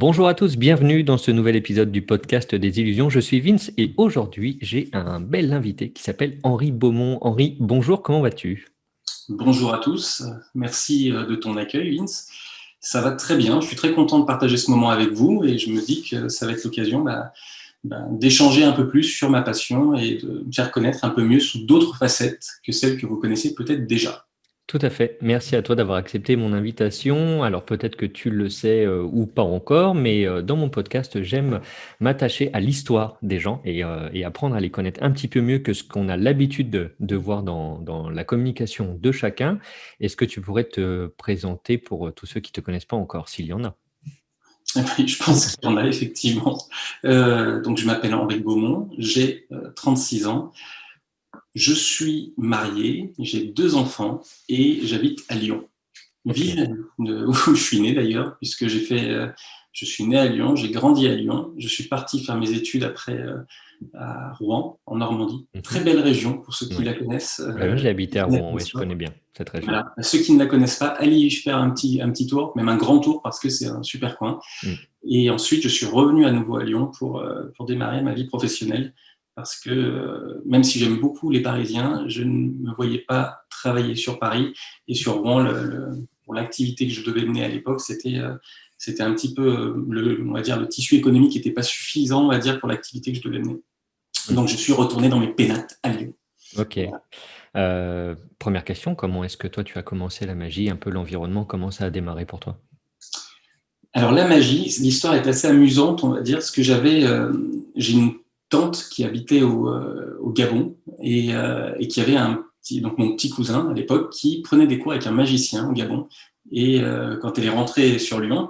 Bonjour à tous, bienvenue dans ce nouvel épisode du podcast des illusions. Je suis Vince et aujourd'hui j'ai un bel invité qui s'appelle Henri Beaumont. Henri, bonjour, comment vas-tu? Bonjour à tous, merci de ton accueil Vince. Ça va très bien, je suis très content de partager ce moment avec vous et je me dis que ça va être l'occasion d'échanger un peu plus sur ma passion et de me faire connaître un peu mieux sous d'autres facettes que celles que vous connaissez peut-être déjà. Tout à fait, merci à toi d'avoir accepté mon invitation. Alors peut-être que tu le sais ou pas encore, mais dans mon podcast, j'aime m'attacher à l'histoire des gens et apprendre à les connaître un petit peu mieux que ce qu'on a l'habitude de voir dans la communication de chacun. Est-ce que tu pourrais te présenter pour tous ceux qui ne te connaissent pas encore, s'il y en a? Oui, je pense qu'il y en a effectivement. Donc je m'appelle Henri Beaumont, j'ai 36 ans, je suis marié, j'ai 2 enfants et j'habite à Lyon. Ok. Ville où je suis né d'ailleurs, puisque je suis né à Lyon, j'ai grandi à Lyon, je suis parti faire mes études après à Rouen, en Normandie. Très Mhm. belle région pour ceux qui Ouais. la connaissent. Moi, j'ai habité à Qui ne la Rouen, oui, connaissent je pas. connais bien cette région. Voilà. Ceux qui ne la connaissent pas, allez y faire un petit tour, même un grand tour, parce que c'est un super coin. Mm. Et ensuite, je suis revenu à nouveau à Lyon pour démarrer ma vie professionnelle, parce que même si j'aime beaucoup les Parisiens, je ne me voyais pas travailler sur Paris et sur Rouen. Pour l'activité que je devais mener à l'époque, c'était un petit peu, on va dire, le tissu économique n'était pas suffisant, on va dire, pour l'activité que je devais mener. Mm. Donc, je suis retourné dans mes pénates à Lyon. Ok. Voilà. Première question, comment est-ce que toi tu as commencé la magie, un peu l'environnement, comment ça a démarré pour toi? Alors la magie, l'histoire est assez amusante, on va dire, parce que j'ai une tante qui habitait au Gabon et qui avait donc mon petit cousin à l'époque, qui prenait des cours avec un magicien au Gabon. Et quand elle est rentrée sur Lyon,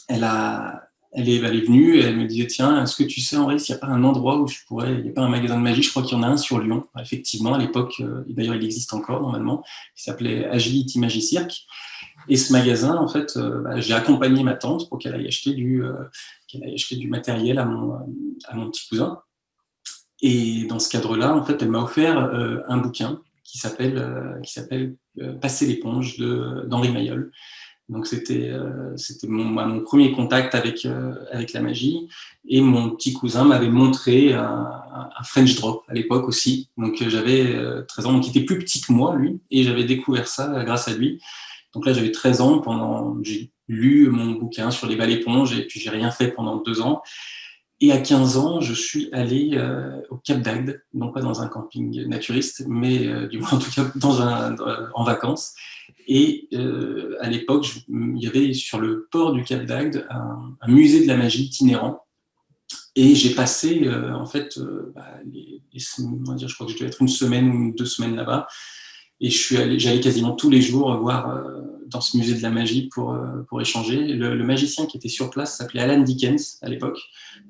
elle a, elle est venue et elle me disait, tiens, est-ce que tu sais, Henri, s'il n'y a pas un endroit où il n'y a pas un magasin de magie, je crois qu'il y en a un sur Lyon. Effectivement, à l'époque, et d'ailleurs il existe encore normalement, il s'appelait Agility Magicirque. Et ce magasin, en fait, j'ai accompagné ma tante pour qu'elle aille acheter du matériel à mon petit cousin. Et dans ce cadre-là, en fait, elle m'a offert un bouquin qui s'appelle Passer l'éponge d'Henri Mayol. Donc c'était mon premier contact avec la magie. Et mon petit cousin m'avait montré un French Drop à l'époque aussi. Donc j'avais 13 ans, donc il était plus petit que moi, lui, et j'avais découvert ça grâce à lui. Donc là, j'avais 13 ans, j'ai lu mon bouquin sur les balles éponges et puis j'ai rien fait pendant 2 ans. Et à 15 ans, je suis allé au Cap d'Agde, non pas dans un camping naturiste, mais du moins en tout cas en vacances. Et à l'époque, il y avait sur le port du Cap d'Agde un musée de la magie itinérant. Et j'ai passé en fait, on va dire, je crois que je devais être une semaine ou 2 semaines là-bas. Et j'allais quasiment tous les jours voir dans ce musée de la magie pour échanger. Le magicien qui était sur place s'appelait Alan Dickens à l'époque.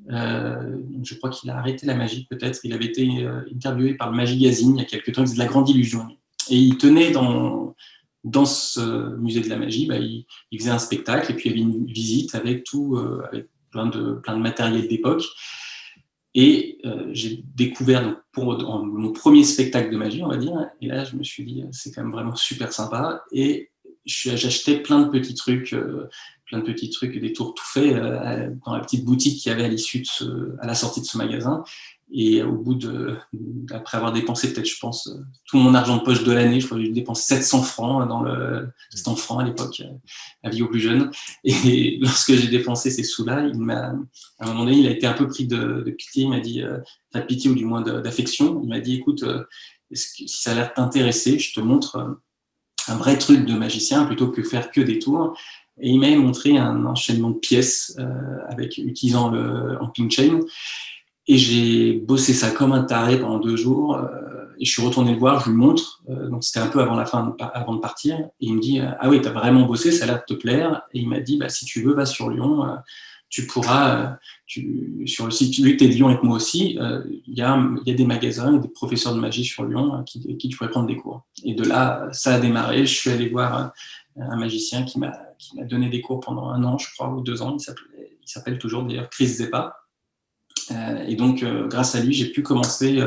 Je crois qu'il a arrêté la magie peut-être. Il avait été interviewé par le Magazine il y a quelques temps. Il faisait de la grande illusion. Et il tenait dans ce musée de la magie, il faisait un spectacle et puis il y avait une visite avec avec plein de matériel d'époque. Et j'ai découvert mon premier spectacle de magie, on va dire. Et là, je me suis dit, c'est quand même vraiment super sympa. Et j'achetais plein de petits trucs, des tours tout faits dans la petite boutique qu'il y avait à la sortie de ce magasin. Et après avoir dépensé peut-être, je pense, tout mon argent de poche de l'année, je crois que j'ai dépensé 700 francs c'était en francs à l'époque, à vie aux plus jeunes. Et lorsque j'ai dépensé ces sous-là, à un moment donné, il a été un peu pris de pitié. Il m'a dit, pas de pitié ou du moins d'affection. Il m'a dit, écoute, si ça a l'air de t'intéresser, je te montre un vrai truc de magicien plutôt que faire que des tours. Et il m'a montré un enchaînement de pièces utilisant le Amping Chain. Et j'ai bossé ça comme un taré pendant 2 jours. Et je suis retourné le voir, je lui montre. Donc c'était un peu avant de partir. Et il me dit, ah oui, t'as vraiment bossé, ça a l'air de te plaire. Et il m'a dit, si tu veux, va sur Lyon. Tu pourras, sur le site, vu que tu es de Lyon et que moi aussi, il y a des magasins et des professeurs de magie sur Lyon qui tu pourrais prendre des cours. Et de là, ça a démarré. Je suis allé voir un magicien qui m'a donné des cours pendant 1 an, je crois, ou 2 ans. Il s'appelle toujours d'ailleurs Chris Zeppa. Et donc, grâce à lui, j'ai pu commencer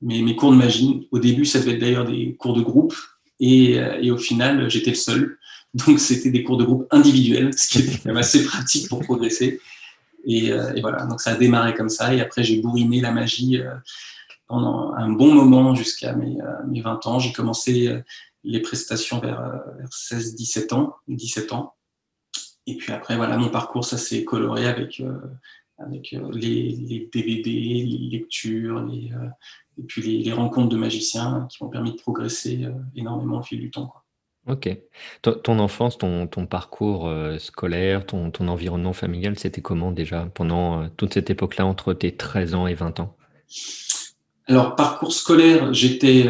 mes cours de magie. Au début, ça devait être d'ailleurs des cours de groupe. Et au final, j'étais le seul. Donc, c'était des cours de groupe individuels, ce qui était quand même assez pratique pour progresser. Et voilà, donc ça a démarré comme ça. Et après, j'ai bourriné la magie pendant un bon moment jusqu'à mes 20 ans. J'ai commencé les prestations vers 16-17 ans, 17 ans. Et puis après, voilà, mon parcours, ça s'est coloré avec les DVD, les lectures, et puis les rencontres de magiciens qui m'ont permis de progresser énormément au fil du temps, quoi. OK. Ton enfance, ton parcours, scolaire, ton environnement familial, c'était comment déjà pendant, toute cette époque-là entre tes 13 ans et 20 ans? Alors, parcours scolaire, j'avais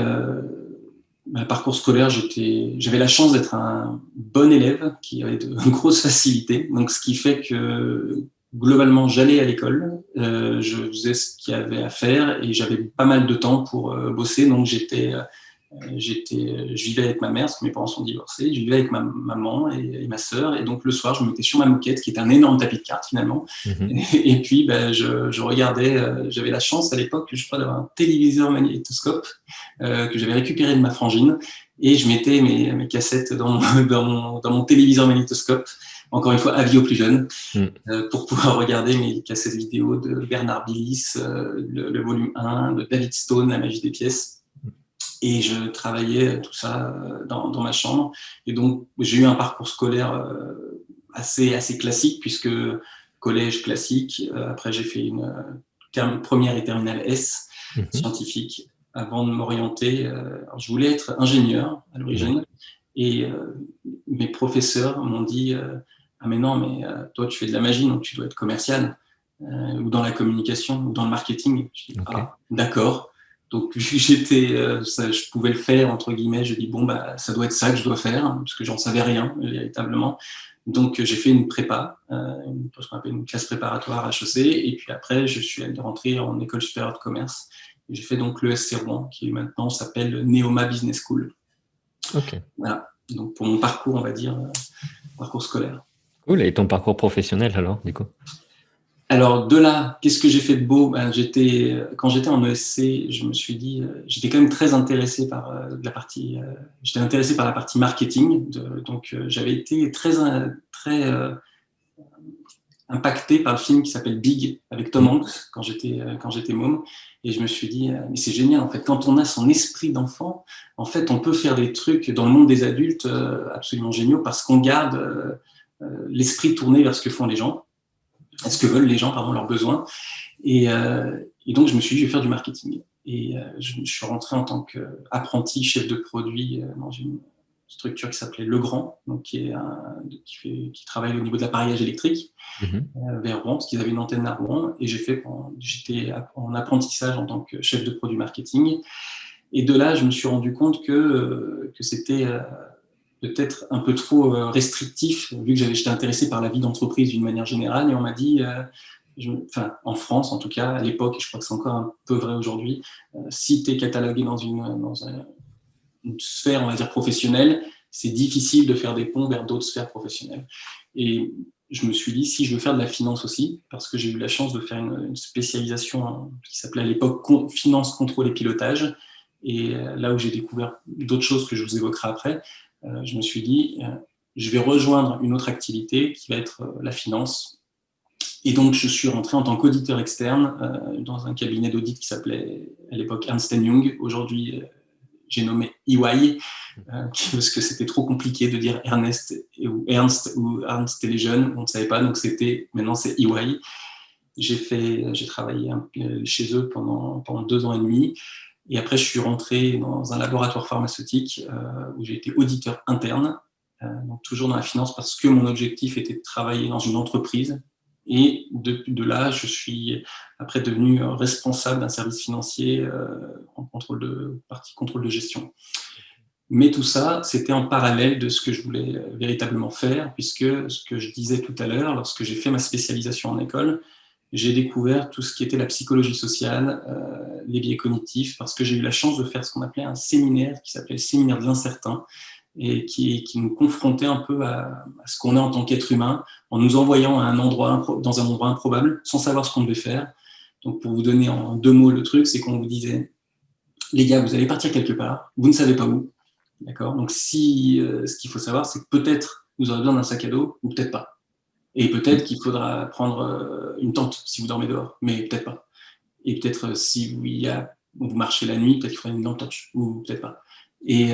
la chance d'être un bon élève qui avait de grosses facilités. Donc, ce qui fait que globalement, j'allais à l'école, je faisais ce qu'il y avait à faire et j'avais pas mal de temps pour bosser. Donc, je vivais avec ma mère, parce que mes parents sont divorcés. Je vivais avec ma maman et ma sœur. Et donc, le soir, je me mettais sur ma moquette, qui était un énorme tapis de cartes, finalement. Mmh. Et puis, je regardais. J'avais la chance, à l'époque, je crois, d'avoir un téléviseur magnétoscope que j'avais récupéré de ma frangine. Et je mettais mes cassettes dans mon téléviseur magnétoscope, encore une fois, avis aux plus jeunes, Mmh. pour pouvoir regarder mes cassettes vidéo de Bernard Bliss, le volume 1, de David Stone, La magie des pièces. Et je travaillais tout ça dans ma chambre. Et donc, j'ai eu un parcours scolaire assez classique, puisque collège classique. Après, j'ai fait une première et terminale S, Mmh. scientifique, avant de m'orienter. Je voulais être ingénieur à Ouais. l'origine. Et mes professeurs m'ont dit ah, mais non, mais toi, tu fais de la magie, donc tu dois être commercial, ou dans la communication, ou dans le marketing. Je dis OK. ah, d'accord. Donc, vu que je pouvais le faire, entre guillemets, je dis bon, bah, ça doit être ça que je dois faire, hein, parce que j'en savais rien, véritablement. Donc, j'ai fait une prépa, ce qu'on appelle une classe préparatoire HEC, et puis après, je suis rentré en école supérieure de commerce. J'ai fait donc l'ESC Rouen, qui maintenant s'appelle Neoma Business School. OK. Voilà. Donc, pour mon parcours, on va dire, parcours scolaire. Cool, et ton parcours professionnel alors, du coup? Alors, de là, qu'est-ce que j'ai fait de beau? Quand j'étais en ESC, je me suis dit, j'étais quand même très intéressé par j'étais intéressé par la partie marketing. Donc, j'avais été très impacté par le film qui s'appelle Big avec Tom Mmh. Hanks quand j'étais môme. Et je me suis dit, mais c'est génial, en fait, quand on a son esprit d'enfant, en fait, on peut faire des trucs dans le monde des adultes absolument géniaux parce qu'on garde l'esprit tourné vers ce que font les gens, ce que veulent les gens, pardon, leurs besoins. Et donc, je me suis dit, je vais faire du marketing. Et je suis rentré en tant qu'apprenti chef de produit dans une structure qui s'appelait Legrand, donc qui travaille au niveau de l'appareillage électrique Mmh. vers Rouen, parce qu'ils avaient une antenne à Rouen. Et j'étais en apprentissage en tant que chef de produit marketing. Et de là, je me suis rendu compte que c'était peut-être un peu trop restrictif, vu que j'étais intéressé par la vie d'entreprise d'une manière générale. Et on m'a dit, en France en tout cas, à l'époque, et je crois que c'est encore un peu vrai aujourd'hui, si tu es catalogué dans une sphère, on va dire, professionnelle, c'est difficile de faire des ponts vers d'autres sphères professionnelles. Et je me suis dit, si je veux faire de la finance aussi, parce que j'ai eu la chance de faire une spécialisation qui s'appelait à l'époque finance, contrôle et pilotage, et là où j'ai découvert d'autres choses que je vous évoquerai après, je me suis dit, je vais rejoindre une autre activité qui va être la finance. Et donc, je suis rentré en tant qu'auditeur externe dans un cabinet d'audit qui s'appelait à l'époque Ernst Young. Aujourd'hui, j'ai nommé EY, parce que c'était trop compliqué de dire Ernest ou Ernst et les jeunes, on ne savait pas, donc maintenant c'est EY. J'ai travaillé chez eux pendant 2 ans et demi. Et après, je suis rentré dans un laboratoire pharmaceutique où j'ai été auditeur interne, donc toujours dans la finance, parce que mon objectif était de travailler dans une entreprise. Et de là, je suis après devenu responsable d'un service financier en partie contrôle de gestion. Mais tout ça, c'était en parallèle de ce que je voulais véritablement faire, puisque ce que je disais tout à l'heure, lorsque j'ai fait ma spécialisation en école, j'ai découvert tout ce qui était la psychologie sociale, les biais cognitifs, parce que j'ai eu la chance de faire ce qu'on appelait un séminaire qui s'appelait le séminaire de l'incertain, et qui nous confrontait un peu à ce qu'on est en tant qu'être humain, en nous envoyant dans un endroit improbable, sans savoir ce qu'on devait faire. Donc, pour vous donner en 2 mots le truc, c'est qu'on vous disait, les gars, vous allez partir quelque part, vous ne savez pas où, d'accord? Donc, ce qu'il faut savoir, c'est que peut-être vous aurez besoin d'un sac à dos ou peut-être pas. Et peut-être qu'il faudra prendre une tente si vous dormez dehors, mais peut-être pas. Et peut-être si vous marchez la nuit, peut-être qu'il faudra une lampe torche, ou peut-être pas. Et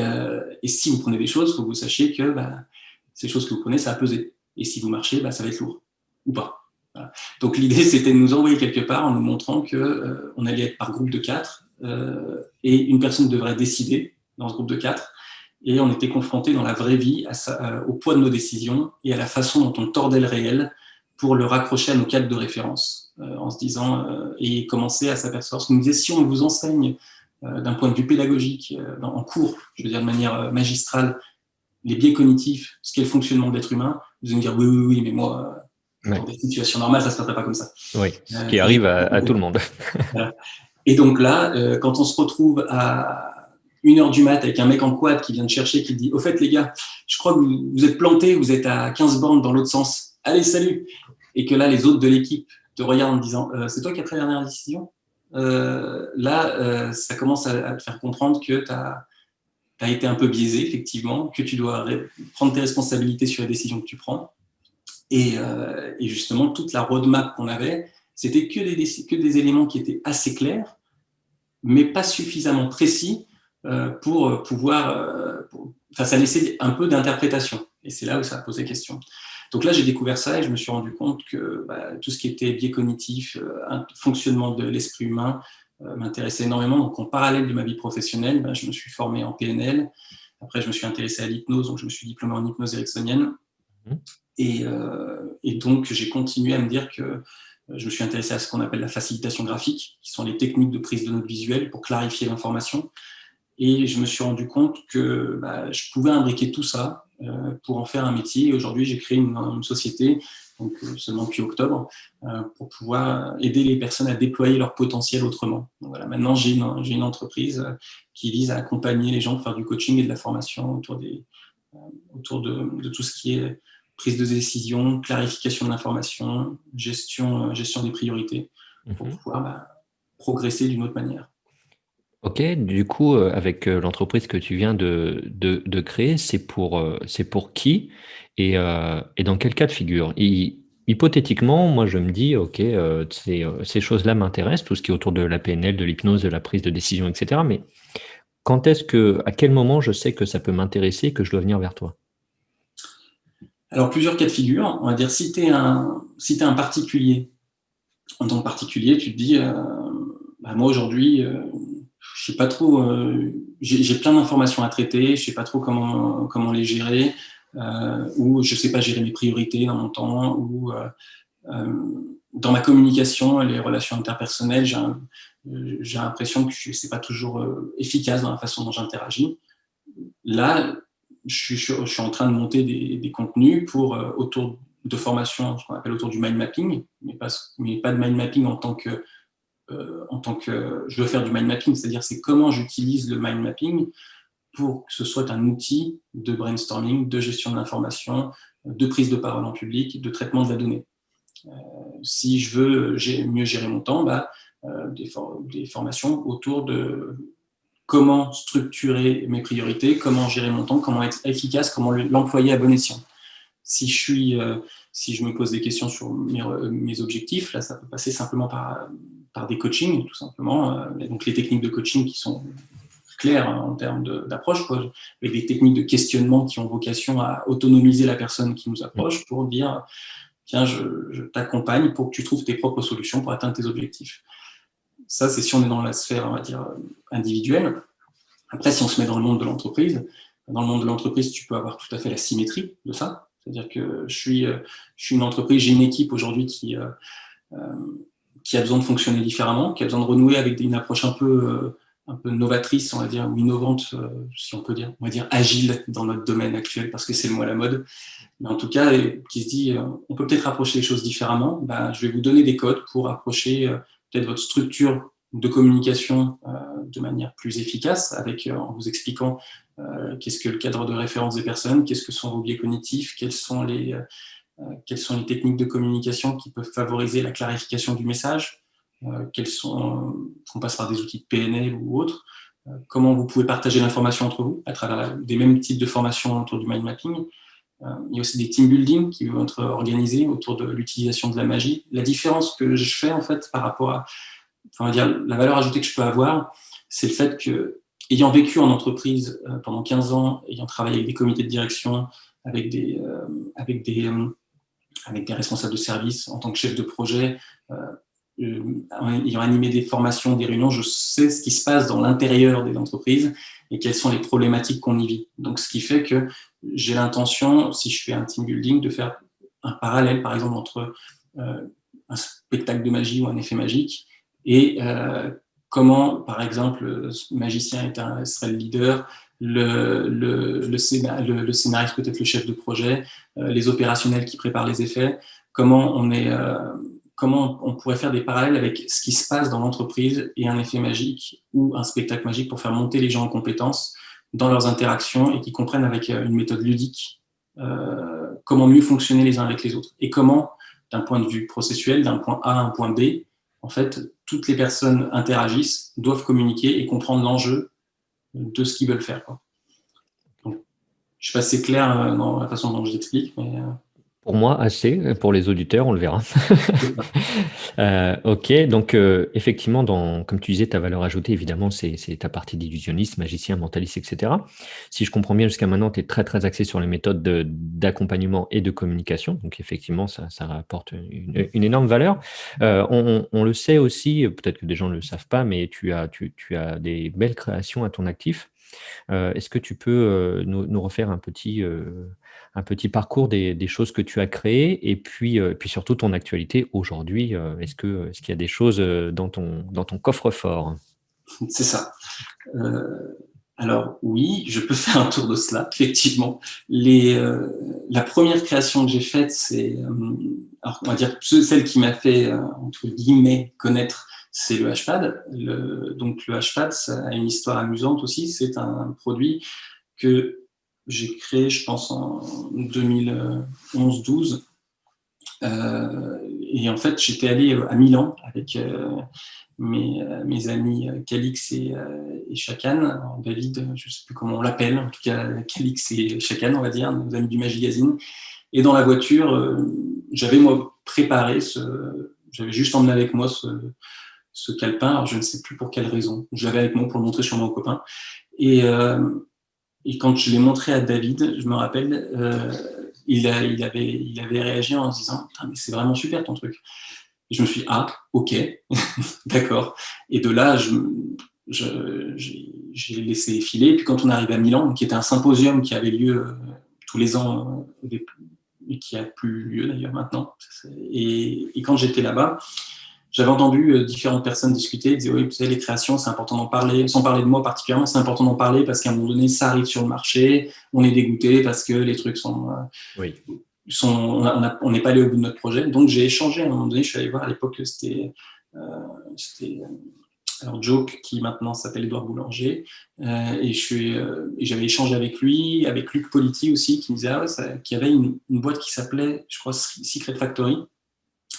si vous prenez des choses, il faut que vous sachiez que ces choses que vous prenez, ça va peser. Et si vous marchez, ça va être lourd, ou pas. Voilà. Donc l'idée, c'était de nous envoyer quelque part en nous montrant qu'on allait être par groupe de 4, et une personne devrait décider dans ce groupe de 4, et on était confronté dans la vraie vie au poids de nos décisions et à la façon dont on tordait le réel pour le raccrocher à nos cadres de référence, en se disant, et commencer à s'apercevoir. Parce qu'on nous disait, si on vous enseigne d'un point de vue pédagogique, en cours, je veux dire de manière magistrale, les biais cognitifs, ce qu'est le fonctionnement de l'être humain, vous allez me dire, oui, mais moi, dans des situations normales, ça ne se passerait pas comme ça. Oui, ce qui arrive à tout le monde. Voilà. Et donc là, quand on se retrouve à 1h du mat avec un mec en quad qui vient te chercher, qui te dit, au fait les gars, je crois que vous êtes plantés, vous êtes à 15 bornes dans l'autre sens, allez, salut. Et que là, les autres de l'équipe te regardent en te disant, c'est toi qui as pris la dernière décision. Ça commence à te faire comprendre que tu as été un peu biaisé, effectivement, que tu dois prendre tes responsabilités sur les décisions que tu prends. Et justement, toute la roadmap qu'on avait, c'était que des éléments qui étaient assez clairs, mais pas suffisamment précis pour pouvoir... ça laissait un peu d'interprétation. Et c'est là où ça a posé question. Donc là, j'ai découvert ça et je me suis rendu compte que tout ce qui était biais cognitif, fonctionnement de l'esprit humain, m'intéressait énormément. Donc en parallèle de ma vie professionnelle, je me suis formé en PNL. Après, je me suis intéressé à l'hypnose, donc je me suis diplômé en hypnose ericksonienne. Et donc, j'ai continué à me dire que je me suis intéressé à ce qu'on appelle la facilitation graphique, qui sont les techniques de prise de notes visuelles pour clarifier l'information. Et je me suis rendu compte que je pouvais imbriquer tout ça pour en faire un métier. Et aujourd'hui, j'ai créé une société, donc seulement depuis octobre, pour pouvoir aider les personnes à déployer leur potentiel autrement. Donc voilà, maintenant, j'ai une entreprise qui vise à accompagner les gens pour faire du coaching et de la formation autour de tout ce qui est prise de décision, clarification de l'information, gestion des priorités, pour pouvoir progresser d'une autre manière. Ok, du coup, avec l'entreprise que tu viens de créer, c'est pour qui et dans quel cas de figure? Hypothétiquement, moi je me dis, ok, ces choses-là m'intéressent, tout ce qui est autour de la PNL, de l'hypnose, de la prise de décision, etc. Mais à quel moment je sais que ça peut m'intéresser et que je dois venir vers toi? Alors, plusieurs cas de figure. On va dire, si tu es un particulier, en tant que particulier, tu te dis, moi aujourd'hui, je sais pas trop, j'ai plein d'informations à traiter, je sais pas trop comment les gérer, ou je sais pas gérer mes priorités dans mon temps, ou dans ma communication et les relations interpersonnelles, j'ai l'impression que c'est pas toujours efficace dans la façon dont j'interagis. Là, je suis en train de monter des contenus autour de formation, ce qu'on appelle autour du mind mapping, mais pas de mind mapping en tant que je veux faire du mind mapping, c'est-à-dire c'est comment j'utilise le mind mapping pour que ce soit un outil de brainstorming, de gestion de l'information, de prise de parole en public, de traitement de la donnée. Si je veux mieux gérer mon temps, des formations autour de comment structurer mes priorités, comment gérer mon temps, comment être efficace, comment l'employer à bon escient. Si je me pose des questions sur mes objectifs, là, ça peut passer simplement par des coachings, tout simplement. Donc, les techniques de coaching qui sont claires en termes d'approche, avec des techniques de questionnement qui ont vocation à autonomiser la personne qui nous approche pour dire, tiens, je t'accompagne pour que tu trouves tes propres solutions pour atteindre tes objectifs. Ça, c'est si on est dans la sphère, on va dire, individuelle. Après, si on se met dans le monde de l'entreprise, tu peux avoir tout à fait la symétrie de ça. C'est-à-dire que je suis une entreprise, j'ai une équipe aujourd'hui qui a besoin de fonctionner différemment, qui a besoin de renouer avec une approche un peu novatrice, on va dire, ou innovante, si on peut dire, on va dire agile dans notre domaine actuel, parce que c'est le mot à la mode. Mais en tout cas, qui se dit, on peut peut-être approcher les choses différemment. Je vais vous donner des codes pour approcher peut-être votre structure de communication de manière plus efficace, en vous expliquant qu'est-ce que le cadre de référence des personnes, qu'est-ce que sont vos biais cognitifs, quelles sont les techniques de communication qui peuvent favoriser la clarification du message, qu'on passe par des outils de PNL ou autres, comment vous pouvez partager l'information entre vous à travers des mêmes types de formations autour du mind mapping, Il y a aussi des team building qui vont être organisés autour de l'utilisation de la magie. La différence que je fais en fait par rapport à, on va dire, la valeur ajoutée que je peux avoir, c'est le fait que, ayant vécu en entreprise pendant 15 ans, ayant travaillé avec des comités de direction, avec des, avec des, avec des responsables de service en tant que chef de projet, ayant animé des formations, des réunions, je sais ce qui se passe dans l'intérieur des entreprises et quelles sont les problématiques qu'on y vit. Donc, ce qui fait que j'ai l'intention, si je fais un team building, de faire un parallèle, par exemple, entre un spectacle de magie ou un effet magique et comment, par exemple, le magicien serait le leader, le scénariste peut-être le chef de projet, les opérationnels qui préparent les effets, comment on pourrait faire des parallèles avec ce qui se passe dans l'entreprise et un effet magique ou un spectacle magique pour faire monter les gens en compétences dans leurs interactions et qu'ils comprennent avec une méthode ludique comment mieux fonctionner les uns avec les autres et comment, d'un point de vue processuel, d'un point A à un point B, en fait, toutes les personnes interagissent, doivent communiquer et comprendre l'enjeu de ce qu'ils veulent faire, quoi. Donc, je ne sais pas si c'est clair dans la façon dont je l'explique, mais Pour moi, assez. Pour les auditeurs, on le verra. c'est ça. Ok, donc effectivement, comme tu disais, ta valeur ajoutée, évidemment, c'est ta partie d'illusionniste, magicien, mentaliste, etc. Si je comprends bien, jusqu'à maintenant, tu es très, très axé sur les méthodes d'accompagnement et de communication. Donc effectivement, ça rapporte une énorme valeur. On le sait aussi, peut-être que des gens ne le savent pas, mais tu as des belles créations à ton actif. Est-ce que tu peux nous refaire un petit parcours des choses que tu as créées et puis surtout ton actualité aujourd'hui? Est-ce qu'il y a des choses dans ton coffre-fort? C'est ça. Alors oui, je peux faire un tour de cela, effectivement. La première création que j'ai faite, c'est, alors on va dire celle qui m'a fait, entre guillemets, connaître, c'est le Hpad. Donc le Hpad, ça a une histoire amusante aussi. C'est un produit que j'ai créé, je pense, en 2011-12. Et en fait, j'étais allé à Milan avec mes amis Calix et Chakan. David, je ne sais plus comment on l'appelle, en tout cas Calix et Chakan, on va dire, nos amis du Magazine. Et dans la voiture, j'avais moi préparé j'avais juste emmené avec moi ce calepin. Alors je ne sais plus pour quelle raison. Je l'avais avec moi pour le montrer sur mon copain. Et, quand je l'ai montré à David, je me rappelle, il avait réagi en se disant mais c'est vraiment super ton truc. Et je me suis dit, ah, ok, d'accord. Et de là, j'ai laissé filer. Et puis quand on arrive à Milan, qui était un symposium qui avait lieu tous les ans, et qui a plus lieu d'ailleurs maintenant. Et quand j'étais là-bas, j'avais entendu différentes personnes discuter, ils disaient oui, tu sais, les créations, c'est important d'en parler, sans parler de moi particulièrement, c'est important d'en parler parce qu'à un moment donné, ça arrive sur le marché, on est dégoûté parce que les trucs Oui. on n'est pas allé au bout de notre projet. Donc j'ai échangé à un moment donné, je suis allé voir à l'époque, c'était alors Joke qui maintenant s'appelle Édouard Boulanger, et j'avais échangé avec lui, avec Luc Politi aussi, qui me disait qu'il y avait une boîte qui s'appelait, je crois, Secret Factory.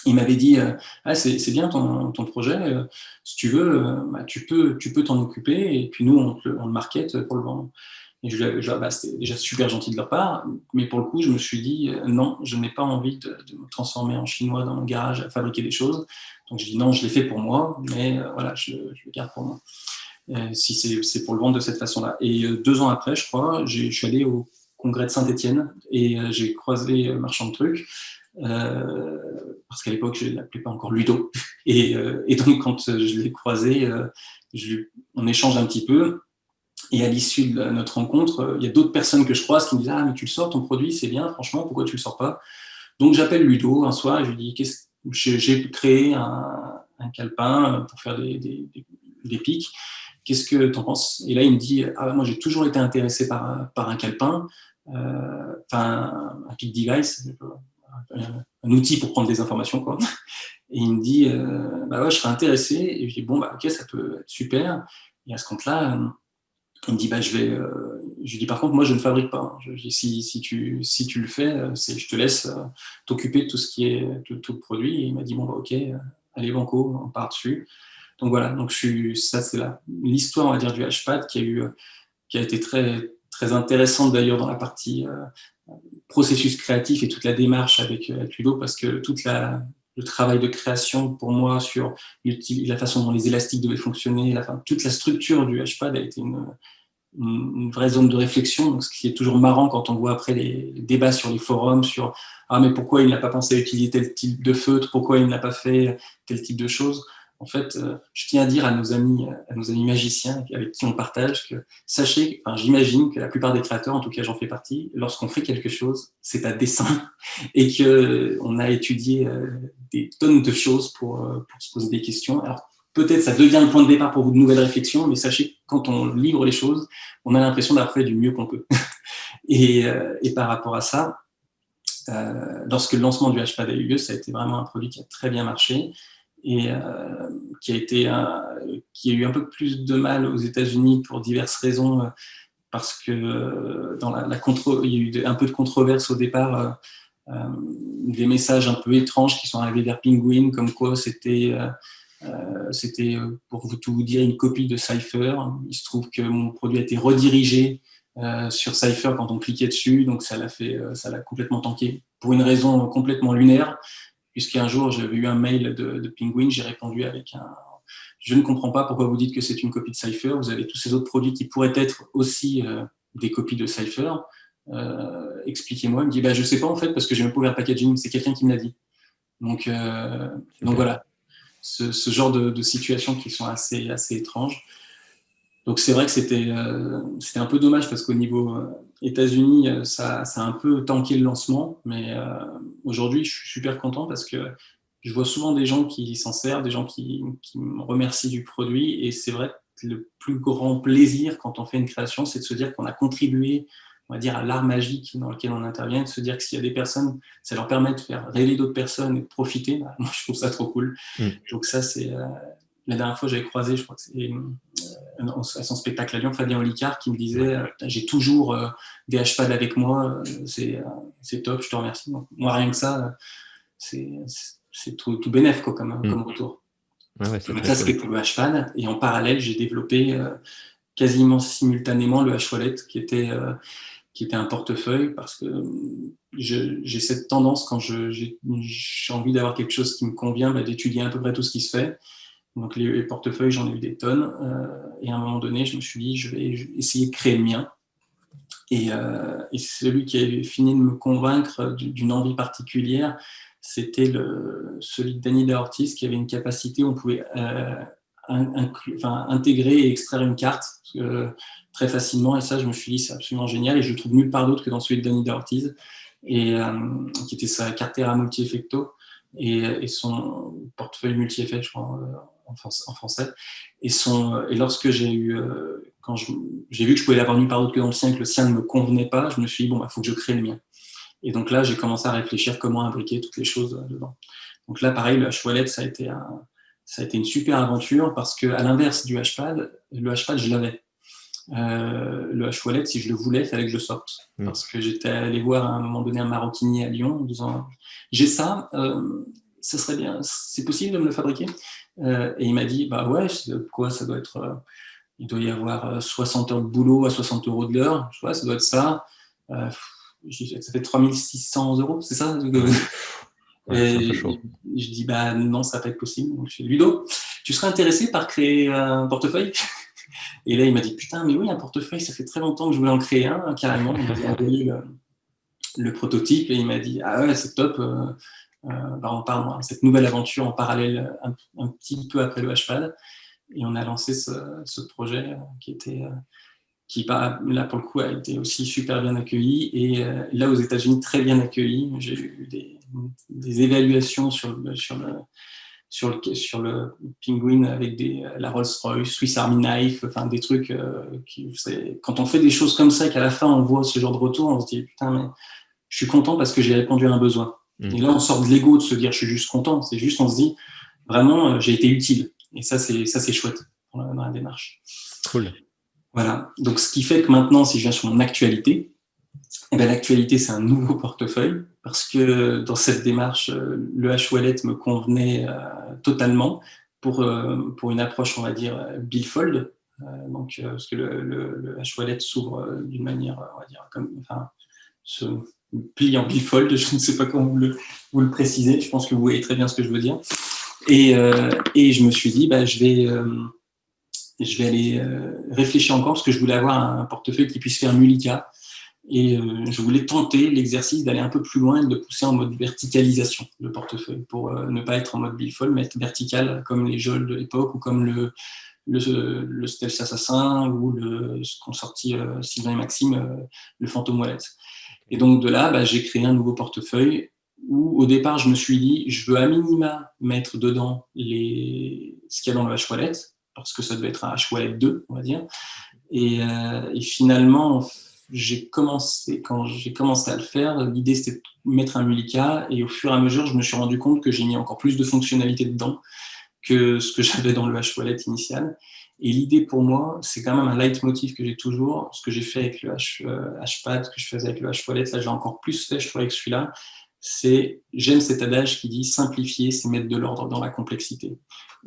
Il m'avait dit c'est bien ton projet, si tu veux, tu peux t'en occuper et puis nous on le market pour le vendre. Et c'était déjà super gentil de leur part, mais pour le coup je me suis dit non, je n'ai pas envie de me transformer en chinois dans mon garage à fabriquer des choses. Donc je dis non, je l'ai fait pour moi, mais voilà, je le garde pour moi. Si c'est pour le vendre de cette façon-là. Et 2 ans après, je crois, je suis allé au congrès de Saint-Étienne et j'ai croisé Marchand de Trucs. Parce qu'à l'époque, je ne l'appelais pas encore Ludo. Et donc, quand je l'ai croisé, on échange un petit peu. Et à l'issue de notre rencontre, il y a d'autres personnes que je croise qui me disent ah, mais tu le sors, ton produit, c'est bien, franchement, pourquoi tu ne le sors pas? Donc, j'appelle Ludo un soir et je lui dis j'ai créé un calepin pour faire des pics. Qu'est-ce que tu en penses? Et là, il me dit ah, moi, j'ai toujours été intéressé par un calepin, un pic device, un outil pour prendre des informations, quoi. Et il me dit, bah ouais, je serais intéressé. Et je dis, bon, bah ok, ça peut être super. Et à ce compte-là, il me dit, bah je lui dis, par contre, moi, je ne fabrique pas. Je dis, si tu le fais, je te laisse t'occuper de tout ce qui est, tout le produit. Et il m'a dit, bon, bah ok, allez, banco, on part dessus. Donc voilà, donc ça, c'est l'histoire, on va dire, du Hpad qui a été très, très intéressante d'ailleurs dans la partie processus créatif et toute la démarche avec Ludo, parce que le travail de création pour moi sur la façon dont les élastiques devaient fonctionner, toute la structure du HPAD a été une vraie zone de réflexion. Donc, ce qui est toujours marrant quand on voit après les débats sur les forums sur mais pourquoi il n'a pas pensé à utiliser tel type de feutre, pourquoi il n'a pas fait tel type de choses. En fait, je tiens à dire à nos amis magiciens avec qui on partage que j'imagine que la plupart des créateurs, en tout cas j'en fais partie, lorsqu'on fait quelque chose, c'est à dessein et qu'on a étudié des tonnes de choses pour se poser des questions. Alors, peut-être ça devient le point de départ pour de nouvelles réflexions, mais sachez que quand on livre les choses, on a l'impression d'avoir fait du mieux qu'on peut. Et par rapport à ça, lorsque le lancement du HPAD a eu lieu, ça a été vraiment un produit qui a très bien marché et qui a eu un peu plus de mal aux États-Unis pour diverses raisons, parce que il y a eu un peu de controverse au départ, des messages un peu étranges qui sont arrivés vers Penguin, comme quoi c'était pour tout vous dire une copie de Cypher. Il se trouve que mon produit a été redirigé sur Cypher quand on cliquait dessus, donc ça l'a complètement tanké pour une raison complètement lunaire, puisqu'un jour j'avais eu un mail de Penguin, j'ai répondu avec je ne comprends pas pourquoi vous dites que c'est une copie de Cypher, vous avez tous ces autres produits qui pourraient être aussi des copies de Cypher, expliquez-moi. Il me dit je sais pas en fait, parce que j'ai même pas ouvert le packaging, c'est quelqu'un qui me l'a dit. Donc voilà, ce genre de situations qui sont assez étranges. Donc c'est vrai que c'était un peu dommage, parce qu'au niveau États-Unis, ça a un peu tanké le lancement, mais aujourd'hui je suis super content parce que je vois souvent des gens qui s'en servent, des gens qui me remercient du produit, et c'est vrai que le plus grand plaisir quand on fait une création, c'est de se dire qu'on a contribué, on va dire, à l'art magique dans lequel on intervient, de se dire que s'il y a des personnes, ça leur permet de faire rêver d'autres personnes et de profiter. Moi je trouve ça trop cool. Donc ça c'est la dernière fois j'avais croisé, je crois que c'est à son spectacle à Lyon, Fabien Olicard, qui me disait j'ai toujours des HPAD avec moi, c'est top, je te remercie. Donc, moi rien que ça, c'est tout bénef comme retour. Ouais, c'est Donc très ça cool. c'était pour le HPAD, et en parallèle j'ai développé quasiment simultanément le H-Wallet, qui était un portefeuille, parce que j'ai cette tendance, quand j'ai envie d'avoir quelque chose qui me convient, d'étudier à peu près tout ce qui se fait. Donc les portefeuilles, j'en ai eu des tonnes, et à un moment donné, je me suis dit, je vais essayer de créer le mien. Et celui qui a fini de me convaincre d'une envie particulière, c'était celui de Dany Ortiz, qui avait une capacité où on pouvait intégrer et extraire une carte très facilement. Et ça, je me suis dit, c'est absolument génial, et je le trouve nulle part d'autre que dans celui de Dany Ortiz, et qui était sa Cartera multi-effecto et son portefeuille multi-effet, je crois, en français. Et lorsque quand j'ai vu que je pouvais l'avoir nulle part d'autre que dans le sien, que le sien ne me convenait pas, je me suis dit, bon, faut que je crée le mien. Et donc là, j'ai commencé à réfléchir comment imbriquer toutes les choses dedans. Donc là, pareil, le H-Wallet, ça a été une super aventure, parce qu'à l'inverse du HPAD, le HPAD, je l'avais. Le H-Wallet, si je le voulais, il fallait que je sorte. Parce que j'étais allé voir à un moment donné un maroquinier à Lyon en disant j'ai ça, ça serait bien, c'est possible de me le fabriquer? Et il m'a dit ouais, quoi, ça doit être. Il doit y avoir 60 heures de boulot à 60 euros de l'heure. Je vois, ça doit être ça. Ça fait 3600 euros, c'est ça? Ouais, c'est un peu chaud. Je dis non, ça va pas être possible. Donc je dis Ludo, tu serais intéressé par créer un portefeuille? Et là, il m'a dit putain, mais oui, un portefeuille, ça fait très longtemps que je voulais en créer un, carrément. Il m'a envoyé le prototype, et il m'a dit ah ouais, c'est top. On parle de cette nouvelle aventure en parallèle, un petit peu après le HPAD, et on a lancé ce projet qui là pour le coup a été aussi super bien accueilli, et là aux États-Unis très bien accueilli. J'ai eu des évaluations sur le Penguin avec la Rolls-Royce, Swiss Army Knife, enfin des trucs quand on fait des choses comme ça, qu'à la fin on voit ce genre de retour, on se dit putain, mais je suis content parce que j'ai répondu à un besoin. Et là on sort de l'ego de se dire je suis juste content, c'est juste on se dit vraiment j'ai été utile, et ça c'est chouette dans la démarche. Cool. Voilà, donc ce qui fait que maintenant, si je viens sur mon actualité, l'actualité c'est un nouveau portefeuille, parce que dans cette démarche, le H-Wallet me convenait totalement pour une approche, on va dire, billfold, parce que le H-Wallet s'ouvre d'une manière, on va dire, plie en bifold, je ne sais pas comment vous le précisez, je pense que vous voyez très bien ce que je veux dire. Et je me suis dit, je vais aller réfléchir encore parce que je voulais avoir un portefeuille qui puisse faire Mullica. Et je voulais tenter l'exercice d'aller un peu plus loin et de pousser en mode verticalisation le portefeuille pour ne pas être en mode billfold, mais être vertical comme les Jol de l'époque ou comme le Stealth Assassin ou ce qu'ont sorti Sylvain et Maxime, le Phantom Wallet. Et donc de là, j'ai créé un nouveau portefeuille où au départ, je me suis dit, je veux à minima mettre dedans ce qu'il y a dans le H-Wallet, parce que ça devait être un H-Wallet 2, on va dire. Et finalement, quand j'ai commencé à le faire, l'idée c'était de mettre un Mullica, et au fur et à mesure, je me suis rendu compte que j'ai mis encore plus de fonctionnalités dedans que ce que j'avais dans le H-Wallet initial. Et l'idée pour moi, c'est quand même un leitmotiv que j'ai toujours, ce que j'ai fait avec le Hpad, que je faisais avec le H-Wallet, là j'ai encore plus fait, je trouve, avec celui-là, j'aime cet adage qui dit simplifier, c'est mettre de l'ordre dans la complexité.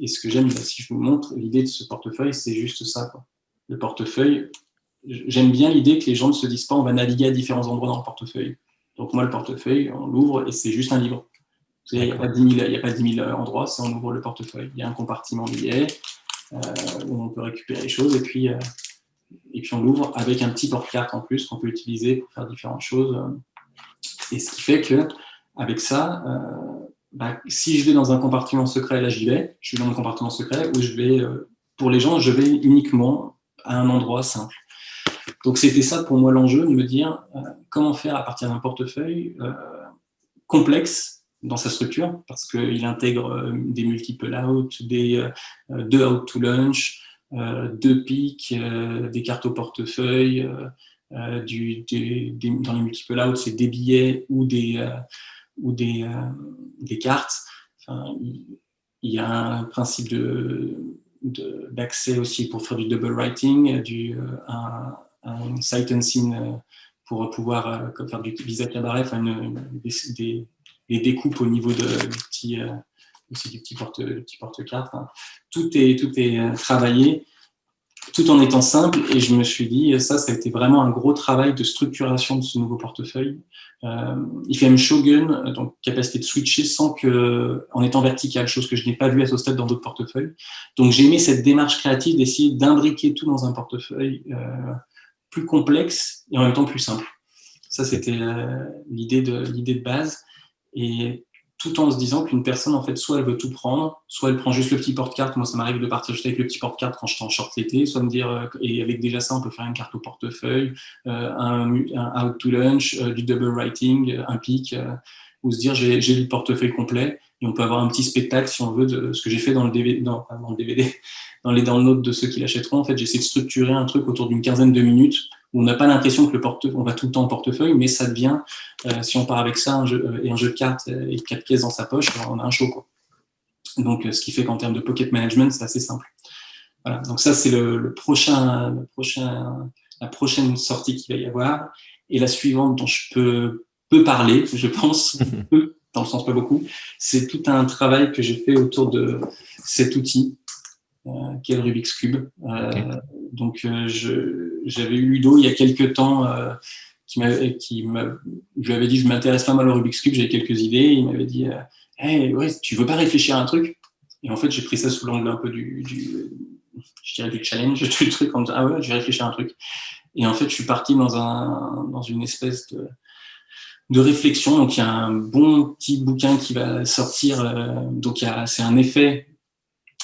Et ce que j'aime, si je vous montre, l'idée de ce portefeuille, c'est juste ça, quoi. Le portefeuille, j'aime bien l'idée que les gens ne se disent pas on va naviguer à différents endroits dans le portefeuille. Donc moi, le portefeuille, on l'ouvre et c'est juste un livre. Il n'y a pas 10 000 endroits, c'est on ouvre le portefeuille. Il y a un compartiment billet où on peut récupérer les choses et puis on l'ouvre avec un petit porte-carte en plus qu'on peut utiliser pour faire différentes choses. Et ce qui fait qu'avec ça, si je vais dans un compartiment secret, là j'y vais, je suis dans un compartiment secret où je vais, pour les gens, je vais uniquement à un endroit simple. Donc c'était ça pour moi l'enjeu, de me dire comment faire à partir d'un portefeuille complexe dans sa structure, parce qu'il intègre des multiple out, deux out to lunch, deux pics, des cartes au portefeuille, dans les multiple out, c'est des billets ou des cartes. Enfin, il y a un principe d'accès aussi pour faire du double writing, un sight unseen pour pouvoir faire du Visa Cabaret, enfin des découpes au niveau du petit porte-carte. Hein. Tout est travaillé tout en étant simple, et je me suis dit, ça a été vraiment un gros travail de structuration de ce nouveau portefeuille. Il fait même Shogun, donc capacité de switcher en étant vertical, chose que je n'ai pas vue à ce stade dans d'autres portefeuilles. Donc j'ai aimé cette démarche créative d'essayer d'imbriquer tout dans un portefeuille plus complexe et en même temps plus simple. Ça, c'était l'idée de base. Et tout en se disant qu'une personne, en fait, soit elle veut tout prendre, soit elle prend juste le petit porte-carte. Moi, ça m'arrive de partir juste avec le petit porte-carte quand je suis en short l'été, soit me dire, et avec déjà ça, on peut faire une carte au portefeuille, un out to lunch, du double writing, un pic, ou se dire, j'ai le portefeuille complet, et on peut avoir un petit spectacle, si on veut, de ce que j'ai fait dans le DVD, dans le DVD, dans les downloads de ceux qui l'achèteront. En fait, j'essaie de structurer un truc autour d'une quinzaine de minutes, où on n'a pas l'impression que on va tout le temps au portefeuille, mais ça devient, si on part avec ça, un jeu de cartes et 4 pièces dans sa poche, on a un show, quoi. Donc, ce qui fait qu'en termes de pocket management, c'est assez simple. Voilà. Donc ça, c'est la prochaine sortie qu'il va y avoir. Et la suivante dont je peux parler, je pense, dans le sens pas beaucoup, c'est tout un travail que j'ai fait autour de cet outil qui est le Rubik's Cube. Okay. Donc, j'avais eu Ludo il y a quelques temps je lui avais dit je m'intéresse pas mal au Rubik's Cube, j'avais quelques idées. Il m'avait dit hey, ouais, tu veux pas réfléchir à un truc? Et en fait, j'ai pris ça sous l'angle un peu du challenge, du truc, en disant ah ouais, je vais réfléchir à un truc. Et en fait, je suis parti dans une espèce de réflexion. Donc, il y a un bon petit bouquin qui va sortir. Donc, c'est un effet.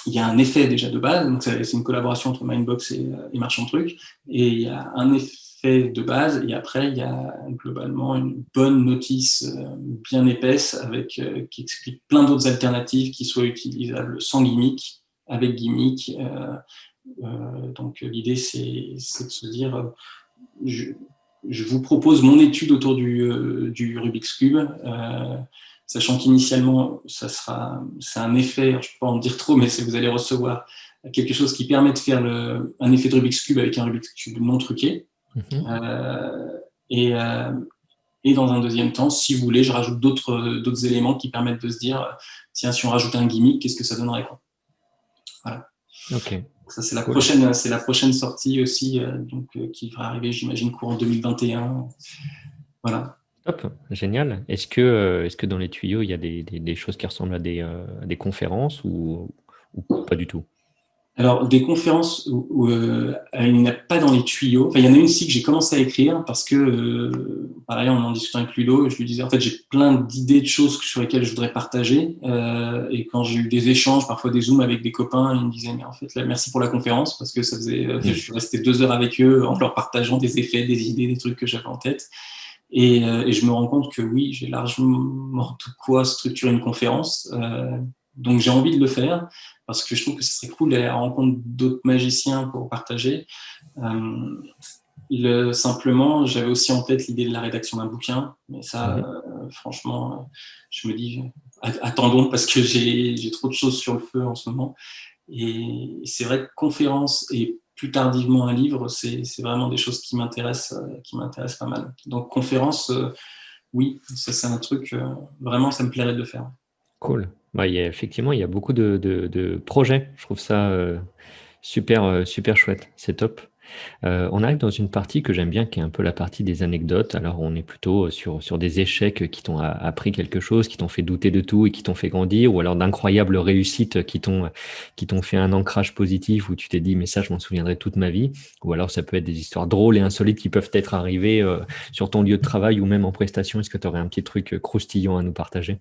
Il y a un effet déjà de base, donc c'est une collaboration entre Mindbox et Marchand Truc, et il y a un effet de base, et après il y a globalement une bonne notice bien épaisse qui explique plein d'autres alternatives qui soient utilisables sans gimmick, avec gimmick. Donc l'idée c'est de se dire, je vous propose mon étude autour du Rubik's Cube. Sachant qu'initialement, c'est un effet, je ne peux pas en dire trop, mais vous allez recevoir quelque chose qui permet de faire un effet de Rubik's Cube avec un Rubik's Cube non truqué. Et dans un deuxième temps, si vous voulez, je rajoute d'autres éléments qui permettent de se dire, tiens, si on rajoute un gimmick, qu'est-ce que ça donnerait, quoi. Voilà. Okay. Ça, c'est la prochaine sortie aussi, qui devrait arriver, j'imagine, courant 2021. Voilà. Top, génial. Est-ce que dans les tuyaux, il y a des choses qui ressemblent à des conférences ou pas du tout? Alors, des conférences il n'y en a pas dans les tuyaux. Enfin, il y en a une aussi que j'ai commencé à écrire parce que, pareil, en discutant avec Ludo, je lui disais, en fait, j'ai plein d'idées de choses sur lesquelles je voudrais partager. Et quand j'ai eu des échanges, parfois des zooms avec des copains, ils me disaient, mais en fait, là, merci pour la conférence parce que ça faisait, je suis resté 2 heures avec eux en leur partageant des effets, des idées, des trucs que j'avais en tête. Et je me rends compte que oui, j'ai largement de quoi structurer une conférence. Donc j'ai envie de le faire parce que je trouve que ce serait cool d'aller à la rencontre d'autres magiciens pour partager. Simplement, j'avais aussi en tête l'idée de la rédaction d'un bouquin, mais ça, Mhm. franchement, je me dis, attendons parce que j'ai trop de choses sur le feu en ce moment. Et c'est vrai que conférence et plus tardivement un livre, c'est vraiment des choses qui m'intéressent pas mal. Donc conférence, oui, ça c'est un truc, vraiment, ça me plairait de le faire. Cool. Bah, effectivement, il y a beaucoup de projets. Je trouve ça super, super chouette. C'est top. On arrive dans une partie que j'aime bien, qui est un peu la partie des anecdotes. Alors, on est plutôt sur des échecs qui t'ont appris quelque chose, qui t'ont fait douter de tout et qui t'ont fait grandir, ou alors d'incroyables réussites qui t'ont fait un ancrage positif où tu t'es dit, mais ça, je m'en souviendrai toute ma vie. Ou alors, ça peut être des histoires drôles et insolites qui peuvent être arrivées sur ton lieu de travail ou même en prestation. Est-ce que tu aurais un petit truc croustillant à nous partager?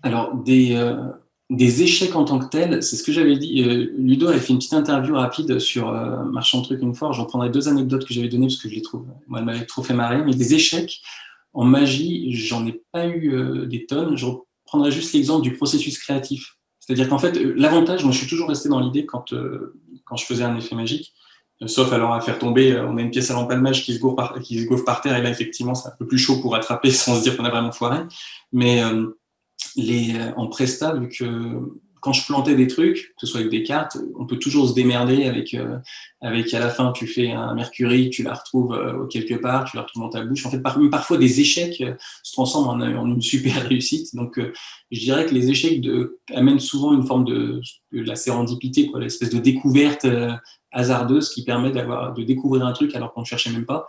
Alors, des échecs en tant que tels, c'est ce que j'avais dit. Ludo avait fait une petite interview rapide sur Marchand de trucs une fois. J'en prendrai 2 anecdotes que j'avais données parce que je les trouve, moi, elles m'avaient trop fait marrer. Mais des échecs en magie, j'en ai pas eu des tonnes. Je reprendrai juste l'exemple du processus créatif. C'est-à-dire qu'en fait, l'avantage, moi, je suis toujours resté dans l'idée quand je faisais un effet magique, sauf alors à faire tomber, on a une pièce à l'empalmage qui se gaufre par terre, et là, effectivement, c'est un peu plus chaud pour attraper sans se dire qu'on a vraiment foiré. Mais en presta, vu que quand je plantais des trucs, que ce soit avec des cartes, on peut toujours se démerder avec à la fin, tu fais un Mercury, tu la retrouves quelque part, tu la retrouves dans ta bouche. En fait, parfois, des échecs se transforment en une super réussite. Donc, je dirais que les échecs amènent souvent une forme de la sérendipité, quoi, l'espèce de découverte hasardeuse qui permet de découvrir un truc alors qu'on ne cherchait même pas.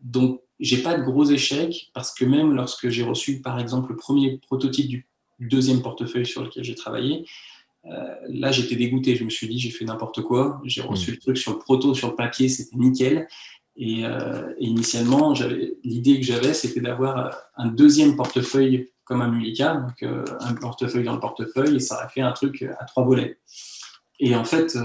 Donc, j'ai pas de gros échecs parce que même lorsque j'ai reçu, par exemple, le premier prototype du deuxième portefeuille sur lequel j'ai travaillé, là, j'étais dégoûté. Je me suis dit, j'ai fait n'importe quoi. J'ai reçu le truc sur le proto, sur le papier, c'était nickel. Et initialement, l'idée que j'avais, c'était d'avoir un deuxième portefeuille comme un Mullica, donc un portefeuille dans le portefeuille, et ça aurait fait un truc à 3 volets. Et en fait,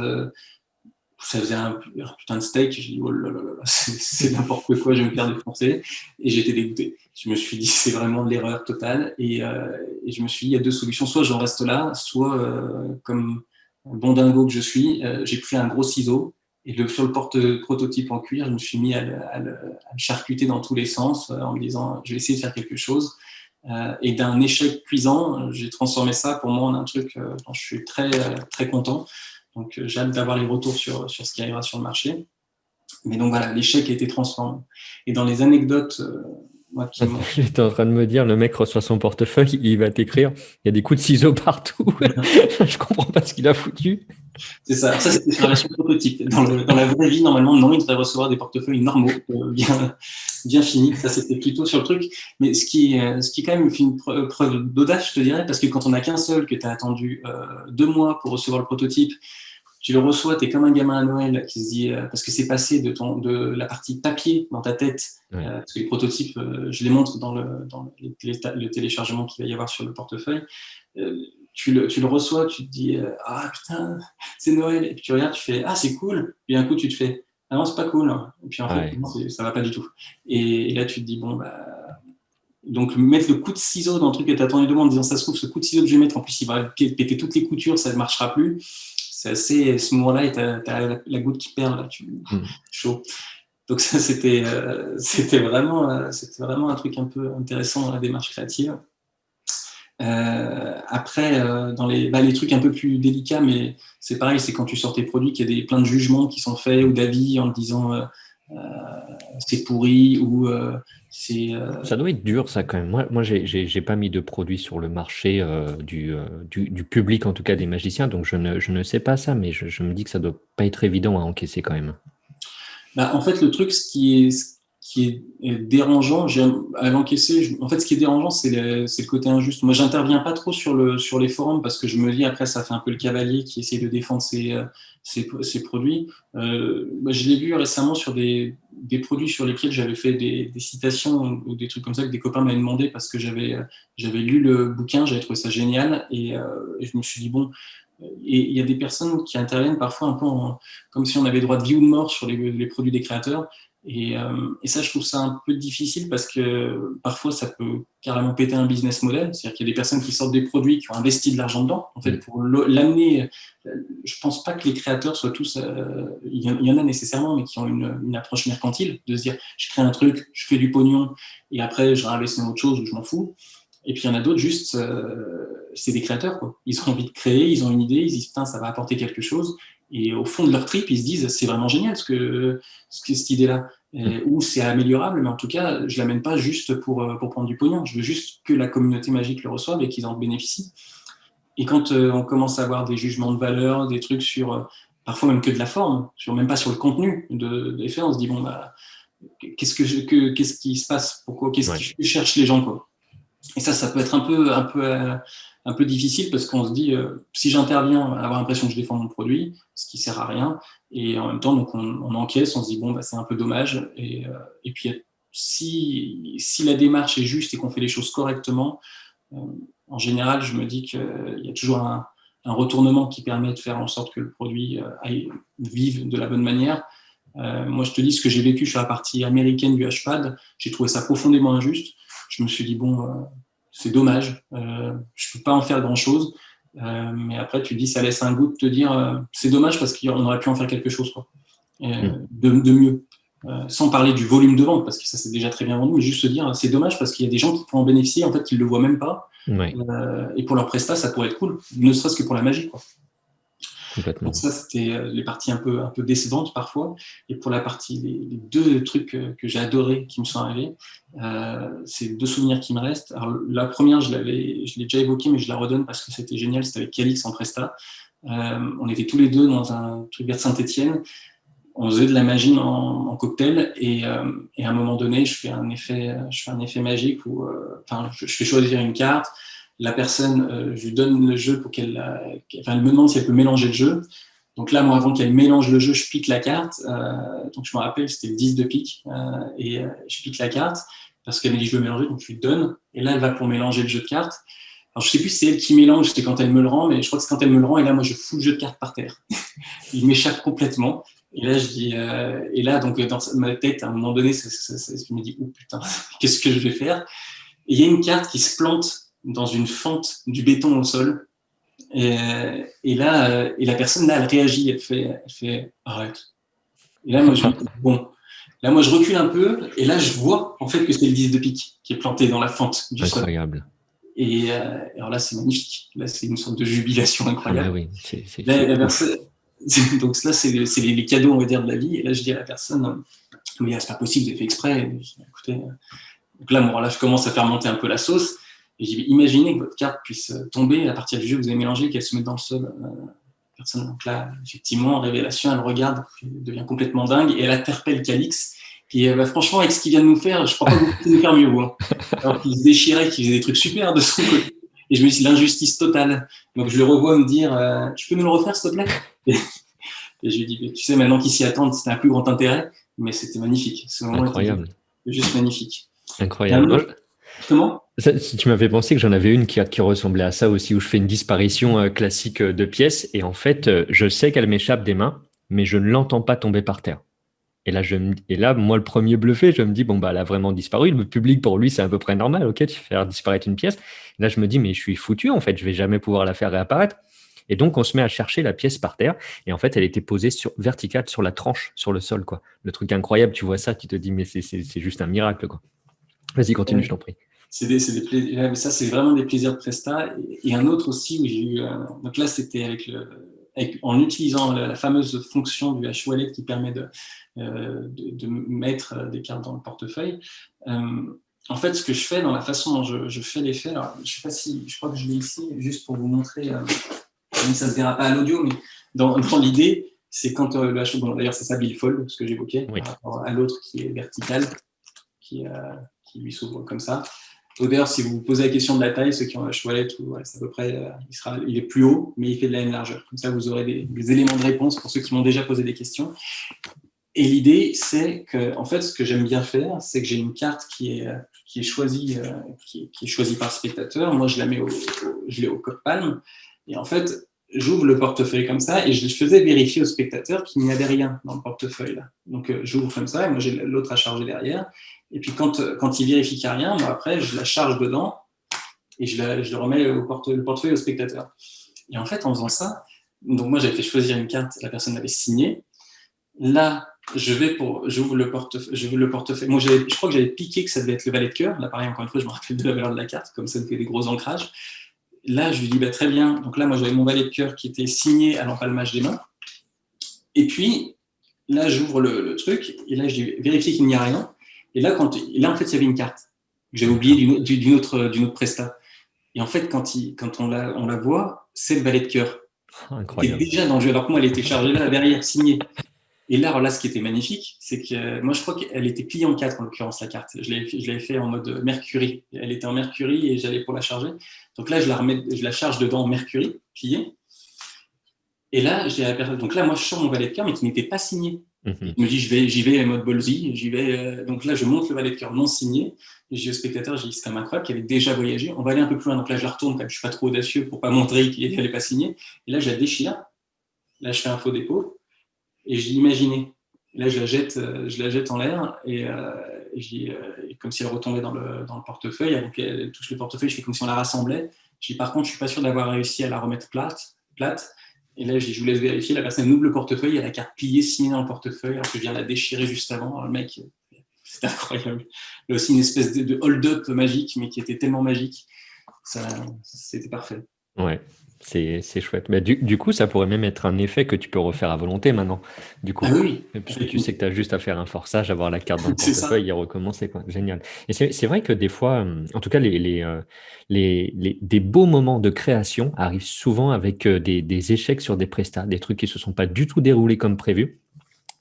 ça faisait un putain de steak. J'ai dit, oh là là là, c'est n'importe quoi, je vais me faire défoncer. Et j'étais dégoûté. Je me suis dit, c'est vraiment de l'erreur totale. Et je me suis dit, il y a deux solutions. Soit j'en reste là, soit, comme bon dingo que je suis, j'ai pris un gros ciseau. Et sur le prototype en cuir, je me suis mis à le charcuter dans tous les sens en me disant, je vais essayer de faire quelque chose. Et d'un échec cuisant, j'ai transformé ça pour moi en un truc dont je suis très, très content. Donc, j'ai hâte d'avoir les retours sur ce qui arrivera sur le marché. Mais donc voilà, l'échec a été transformé. Et dans les anecdotes, moi qui m'ont. J'étais en train de me dire, le mec reçoit son portefeuille, il va t'écrire, il y a des coups de ciseaux partout. Je comprends pas ce qu'il a foutu. C'est ça. Ça, c'était sur la version prototype. Dans la vraie vie, normalement, non, il devrait recevoir des portefeuilles normaux, bien finis. Ça, c'était plutôt sur le truc. Mais ce qui quand même fait une preuve d'audace, je te dirais, parce que quand on n'a qu'un seul, que tu as attendu 2 mois pour recevoir le prototype, tu le reçois, tu es comme un gamin à Noël qui se dit, parce que c'est passé de la partie papier dans ta tête, Ouais. parce que les prototypes, je les montre dans le téléchargement qu'il va y avoir sur le portefeuille. Tu le reçois, tu te dis, ah putain, c'est Noël. Et puis tu regardes, tu fais, ah c'est cool. Puis un coup, tu te fais, ah non, c'est pas cool. Et puis en fait, Ouais. non, ça va pas du tout. Et là, tu te dis, bon, bah. Donc, mettre le coup de ciseau dans le truc que tu attendu de moi en disant, ça se trouve, ce coup de ciseau que je vais mettre, en plus, il va péter toutes les coutures, ça ne marchera plus. C'est assez, ce moment-là, et t'as la goutte qui perd, là, Mm. chaud. Donc ça, c'était vraiment un truc un peu intéressant dans la démarche créative. Après, dans les trucs un peu plus délicats, mais c'est pareil, c'est quand tu sors tes produits qu'il y a plein de jugements qui sont faits ou d'avis en te disant euh, c'est pourri ou c'est. Ça doit être dur, ça, quand même. Moi, j'ai pas mis de produits sur le marché du public, en tout cas des magiciens, donc je ne sais pas ça, mais je me dis que ça doit pas être évident à encaisser quand même. Bah, en fait, le truc, ce qui est dérangeant, à l'encaisser, en fait, ce qui est dérangeant, c'est le côté injuste. Moi, j'interviens pas trop sur les forums parce que je me dis, après, ça fait un peu le cavalier qui essaye de défendre ses produits. Je l'ai vu récemment sur des produits sur lesquels j'avais fait des citations ou des trucs comme ça que des copains m'avaient demandé parce que j'avais lu le bouquin, j'avais trouvé ça génial et je me suis dit, bon, et il y a des personnes qui interviennent parfois un peu comme si on avait droit de vie ou de mort sur les produits des créateurs. Et ça, je trouve ça un peu difficile parce que parfois, ça peut carrément péter un business model. C'est-à-dire qu'il y a des personnes qui sortent des produits, qui ont investi de l'argent dedans. En fait, pour l'amener, je pense pas que les créateurs soient tous, il y en a nécessairement, mais qui ont une approche mercantile, de se dire, je crée un truc, je fais du pognon, et après, je réinvestis dans autre chose ou je m'en fous. Et puis, il y en a d'autres, juste, c'est des créateurs, quoi. Ils ont envie de créer, ils ont une idée, ils disent, putain, ça va apporter quelque chose. Et au fond de leur trip, ils se disent, c'est vraiment génial cette idée-là. Ou c'est améliorable, mais en tout cas, je l'amène pas juste pour prendre du pognon. Je veux juste que la communauté magique le reçoive et qu'ils en bénéficient. Et quand on commence à avoir des jugements de valeur, des trucs sur, parfois même que de la forme, même pas sur le contenu des faits, on se dit, bon, bah, qu'est-ce qui se passe? Pourquoi? Qu'est-ce qui cherche les gens, quoi? Et ça peut être un peu difficile parce qu'on se dit, si j'interviens, avoir l'impression que je défends mon produit, ce qui sert à rien. Et en même temps, donc on encaisse, on se dit, bon, bah, c'est un peu dommage. Et puis, si la démarche est juste et qu'on fait les choses correctement, en général, je me dis qu'il y a toujours un retournement qui permet de faire en sorte que le produit vive de la bonne manière. Moi, je te dis ce que j'ai vécu sur la partie américaine du HPAD, j'ai trouvé ça profondément injuste. Je me suis dit, bon, c'est dommage, je ne peux pas en faire grand-chose. Mais après, tu te dis, ça laisse un goût de te dire, c'est dommage parce qu'on aurait pu en faire quelque chose, quoi, de mieux. Sans parler du volume de vente, parce que ça, c'est déjà très bien vendu, mais juste se dire, c'est dommage parce qu'il y a des gens qui pourraient en bénéficier, en fait, qui ne le voient même pas. Ouais. Et pour leur prestat, ça pourrait être cool, ne serait-ce que pour la magie, quoi. Complètement. Donc ça, c'était les parties un peu décevantes parfois. Et pour la partie, les deux trucs que j'ai adorés qui me sont arrivés, c'est deux souvenirs qui me restent. Alors, la première, je l'ai déjà évoquée, mais je la redonne parce que c'était génial. C'était avec Calix en Presta. On était tous les deux dans un truc vers Saint-Étienne. On faisait de la magie en cocktail et à un moment donné, je fais un effet magique où, je fais choisir une carte. La personne, je lui donne le jeu pour elle me demande si elle peut mélanger le jeu. Donc là, moi, avant qu'elle mélange le jeu, je pique la carte. Donc je me rappelle, c'était le 10 de pique. Et je pique la carte parce qu'elle me dit je veux mélanger, donc je lui donne. Et là, elle va pour mélanger le jeu de cartes. Alors je sais plus si c'est elle qui mélange, c'est quand elle me le rend, mais je crois que c'est quand elle me le rend. Et là, moi, je fous le jeu de cartes par terre. Il m'échappe complètement. Et là, je dis, et là, donc dans ma tête, à un moment donné, je me dis, oh putain, qu'est-ce que je vais faire? Et il y a une carte qui se plante dans une fente du béton au sol. Et là, et la personne, là, elle réagit, elle fait arrête. Et là, moi, je recule un peu, et là, je vois, en fait, que c'est le 10 de pique qui est planté dans la fente du sol. Incroyable. Et alors là, c'est magnifique. Là, c'est une sorte de jubilation incroyable. Ah, bah oui, c'est là, la personne, donc là, c'est les cadeaux, on va dire, de la vie. Et là, je dis à la personne, mais c'est pas possible, vous avez fait exprès. Écoutez, donc là, je commence à faire monter un peu la sauce. Et j'ai dit, imaginez que votre carte puisse tomber à partir du jeu que vous avez mélangé, qu'elle se mette dans le sol. Personne. Donc là, effectivement, révélation, elle regarde, elle devient complètement dingue et elle interpelle Calix. Puis franchement, avec ce qu'il vient de nous faire, je crois pas qu'on puisse nous faire mieux. Hein. Alors qu'il se déchirait, qu'il faisait des trucs super de son côté. Et je me suis dit, l'injustice totale. Donc je le revois me dire, tu peux nous le refaire, s'il te plaît? Et je lui dis, tu sais, maintenant qu'ils s'y attendent, c'était un plus grand intérêt, mais c'était magnifique. Ce moment incroyable. Était juste magnifique. Incroyable. Comment? Tu m'avais pensé que j'en avais une qui ressemblait à ça aussi, où je fais une disparition classique de pièces, et en fait, je sais qu'elle m'échappe des mains, mais je ne l'entends pas tomber par terre. Et là, moi, le premier bluffé, je me dis, bon, bah, elle a vraiment disparu. Le public, pour lui, c'est à peu près normal. OK, tu fais disparaître une pièce. Et là, je me dis, mais je suis foutu, en fait, je vais jamais pouvoir la faire réapparaître. Et donc, on se met à chercher la pièce par terre. Et en fait, elle était posée verticale sur la tranche, sur le sol, quoi. Le truc incroyable, tu vois ça, tu te dis, mais c'est juste un miracle, quoi. Vas-y, continue, je t'en prie. Mais ça, c'est vraiment des plaisirs de Presta. Et un autre aussi où j'ai eu. Donc là, c'était en utilisant la fameuse fonction du H-Wallet qui permet de mettre des cartes dans le portefeuille. En fait, ce que je fais dans la façon dont je fais l'effet, alors je sais pas si, je crois que je l'ai ici, juste pour vous montrer, mais ça ne se verra pas à l'audio, mais dans l'idée, c'est quand le H-Wallet, bon, d'ailleurs c'est ça billfold, ce que j'évoquais, oui, par rapport à l'autre qui est vertical. qui lui s'ouvre comme ça. D'ailleurs, si vous vous posez la question de la taille, ceux qui ont un chevalet, c'est à peu près, il est plus haut, mais il fait de la même largeur. Comme ça, vous aurez des éléments de réponse pour ceux qui m'ont déjà posé des questions. Et l'idée, c'est que, en fait, ce que j'aime bien faire, c'est que j'ai une carte qui est choisie, qui est choisie par le spectateur. Moi, je l'ai au coq-palme. Et en fait, j'ouvre le portefeuille comme ça et je faisais vérifier au spectateur qu'il n'y avait rien dans le portefeuille. Là. Donc, j'ouvre comme ça et moi, j'ai l'autre à charger derrière. Et puis, quand il vérifie qu'il n'y a rien, moi, après, je la charge dedans et je le remets le portefeuille au spectateur. Et en fait, en faisant ça, donc moi, j'avais fait choisir une carte, la personne l'avait signée. Là, j'ouvre le portefeuille. Moi, je crois que j'avais piqué que ça devait être le valet de cœur. Là, pareil, encore une fois, je me rappelle de la valeur de la carte, comme ça me fait des gros ancrages. Là, je lui dis, très bien. Donc là, moi, j'avais mon valet de cœur qui était signé à l'empalmage des mains. Et puis, là, j'ouvre le truc. Et là, je dis, vérifier qu'il n'y a rien. Et là, en fait, il y avait une carte que j'avais oubliée d'une autre presta. Et en fait, quand on la voit, c'est le valet de cœur. Incroyable. Qui est déjà dans le jeu. Alors que moi, elle était chargée là, derrière, signée. Et là, ce qui était magnifique, c'est que moi, je crois qu'elle était pliée en 4, en l'occurrence, la carte. Je l'avais fait en mode Mercury. Elle était en Mercury et j'allais pour la charger. Donc là, je la charge dedans en Mercury, pliée. Et là, je dis à la personne, donc là, moi, je sors mon valet de cœur, mais qui n'était pas signé. Je me dis, j'y vais en mode ballsy, donc là, je monte le valet de cœur non signé. Et je dis au spectateur, c'est comme incroyable, qui avait déjà voyagé. On va aller un peu plus loin. Donc là, je la retourne, quand je suis pas trop audacieux pour pas montrer qu'il n'allait pas signé. Et là, je la déchire. Là, je fais un faux dépôt. Et je dis, imaginez. Là, je la jette en l'air et comme si elle retombait dans le portefeuille. Donc, elle touche le portefeuille, je fais comme si on la rassemblait. Je dis, par contre, je ne suis pas sûr d'avoir réussi à la remettre plate. Et là, je vous laisse vérifier. La personne ouvre le portefeuille, il y a la carte pliée, signée dans le portefeuille, alors que je viens la déchirer juste avant. Alors, le mec, c'était incroyable. Il y a aussi une espèce de hold-up magique, mais qui était tellement magique. C'était parfait. Ouais, c'est chouette. Mais du coup, ça pourrait même être un effet que tu peux refaire à volonté maintenant, du coup. Ah oui, Puisque tu sais que tu as juste à faire un forçage, avoir la carte dans le c'est ça. portefeuille et recommencer, quoi. Génial. Et c'est vrai que des fois, en tout cas, des beaux moments de création arrivent souvent avec des échecs sur des prestats, des trucs qui se sont pas du tout déroulés comme prévu.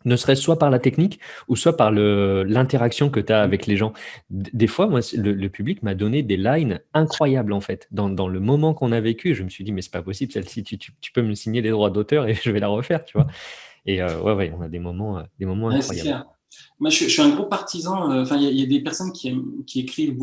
Ne serait-ce soit par la technique ou soit par l'interaction que tu as avec les gens. Des fois, moi, le public m'a donné des lines incroyables, en fait. Dans le moment qu'on a vécu, je me suis dit, mais c'est pas possible, celle-ci, tu peux me signer les droits d'auteur et je vais la refaire, tu vois. Et ouais, on a des moments Ouais, c'est incroyables. clair. Moi, je suis un gros partisan. Enfin, il y a des personnes qui écrivent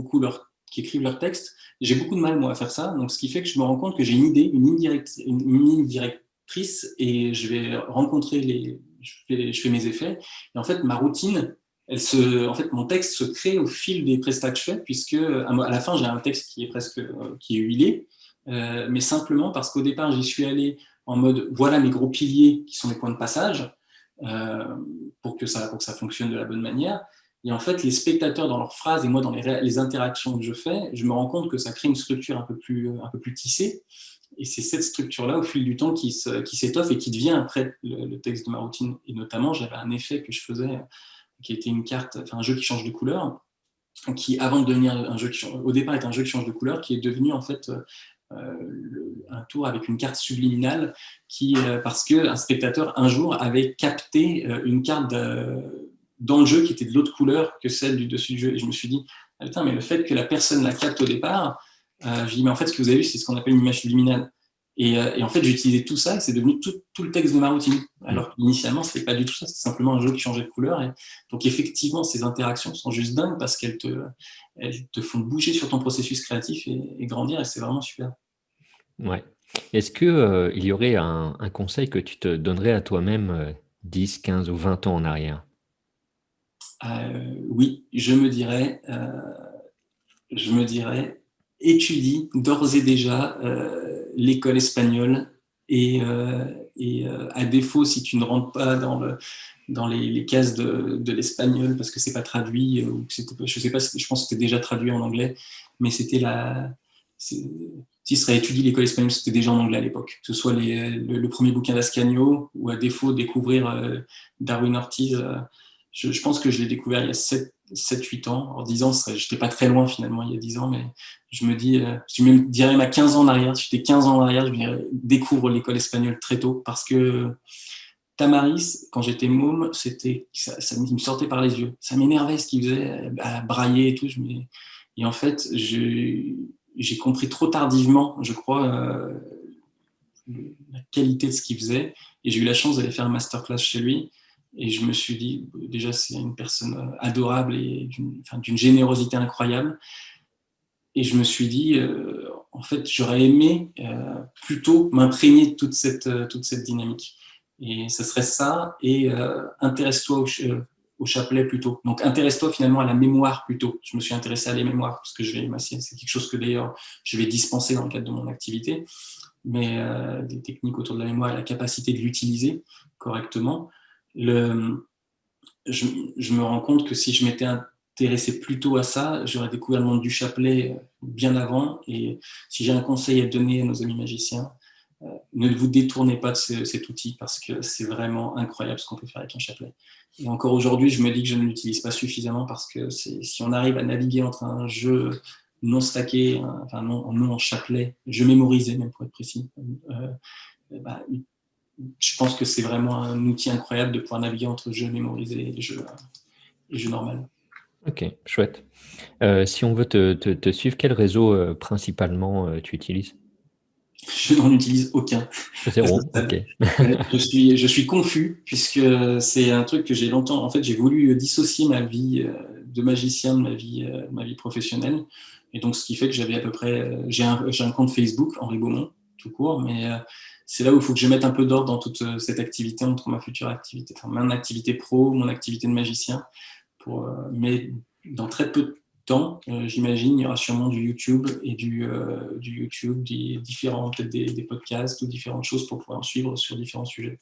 leurs textes. J'ai beaucoup de mal, moi, à faire ça. Donc, ce qui fait que je me rends compte que j'ai une idée, une ligne directrice, et je vais rencontrer je fais mes effets. Et en fait, ma routine, mon texte se crée au fil des prestats que je fais, puisque à la fin, j'ai un texte qui est huilé, mais simplement parce qu'au départ, j'y suis allé en mode, voilà mes gros piliers qui sont les points de passage. Pour que ça fonctionne de la bonne manière. Et en fait, les spectateurs dans leurs phrases et moi dans les interactions que je fais, je me rends compte que ça crée une structure un peu plus tissée. Et c'est cette structure-là, au fil du temps, qui s'étoffe et qui devient après le texte de ma routine. Et notamment, j'avais un effet que je faisais, qui était un jeu qui change de couleur, qui, avant de devenir au départ, était un jeu qui change de couleur, qui est devenu en fait un tour avec une carte subliminale parce qu'un spectateur un jour avait capté une carte dans le jeu qui était de l'autre couleur que celle du dessus du jeu. Et je me suis dit, putain, mais le fait que la personne la capte au départ, je dis, mais en fait, ce que vous avez vu, c'est ce qu'on appelle une image subliminale. Et en fait, j'ai utilisé tout ça et c'est devenu tout le texte de ma routine. Alors qu'initialement, ce n'était pas du tout ça, c'était simplement un jeu qui changeait de couleur. Et donc, effectivement, ces interactions sont juste dingues parce qu'elles te font bouger sur ton processus créatif et grandir, et c'est vraiment super. Ouais. Est-ce que il y aurait un conseil que tu te donnerais à toi-même 10, 15 ou 20 ans en arrière? Oui, je me dirais, étudie d'ores et déjà l'école espagnole et à défaut, si tu ne rentres pas dans les cases de l'espagnol parce que c'est pas traduit ou que je sais pas, je pense que c'était déjà traduit en anglais, mais si ce serait étudier l'école espagnole, c'était déjà en anglais à l'époque, que ce soit le premier bouquin d'Ascanio ou à défaut découvrir Darwin Ortiz. Je pense que je l'ai découvert il y a 7-8 ans. En 10 ans, je n'étais pas très loin finalement il y a 10 ans, mais je me dis, je me dirais à 15 ans en arrière, si j'étais 15 ans en arrière, je me dirais, découvre l'école espagnole très tôt parce que Tamaris, quand j'étais môme, il me sortait par les yeux. Ça m'énervait ce qu'il faisait, à brailler et tout. Et en fait, j'ai compris trop tardivement, je crois, la qualité de ce qu'il faisait. Et j'ai eu la chance d'aller faire un masterclass chez lui. Et je me suis dit, déjà, c'est une personne adorable et d'une générosité incroyable. Et je me suis dit, en fait, j'aurais aimé plutôt m'imprégner de toute cette dynamique. Et ce serait ça, et intéresse-toi au chapelet plutôt. Donc, intéresse-toi finalement à la mémoire plutôt. Je me suis intéressé à la mémoire, parce que c'est quelque chose que d'ailleurs je vais dispenser dans le cadre de mon activité, mais des techniques autour de la mémoire et la capacité de l'utiliser correctement. Je me rends compte que si je m'étais intéressé plus tôt à ça, j'aurais découvert le monde du chapelet bien avant. Et si j'ai un conseil à donner à nos amis magiciens, ne vous détournez pas de cet outil, parce que c'est vraiment incroyable ce qu'on peut faire avec un chapelet. Et encore aujourd'hui, je me dis que je ne l'utilise pas suffisamment, parce que si on arrive à naviguer entre un jeu non stacké, non en chapelet, jeu mémorisé même pour être précis, bah, je pense que c'est vraiment un outil incroyable de pouvoir naviguer entre jeux mémorisés et jeux normaux. Ok, chouette. Si on veut te suivre, quel réseau principalement tu utilises? Je n'en utilise aucun à ce Zéro, ok. stade. Ouais, je suis confus, puisque c'est un truc que j'ai longtemps. En fait, j'ai voulu dissocier ma vie de magicien de ma vie professionnelle. Et donc, ce qui fait que j'avais à peu près. J'ai un compte Facebook, Henri Beaumont, tout court, mais c'est là où il faut que je mette un peu d'ordre dans toute cette activité, entre ma future activité, enfin, mon activité pro, mon activité de magicien. Mais dans très peu de temps, j'imagine, il y aura sûrement du YouTube et du YouTube, peut-être des podcasts ou différentes choses pour pouvoir suivre sur différents sujets.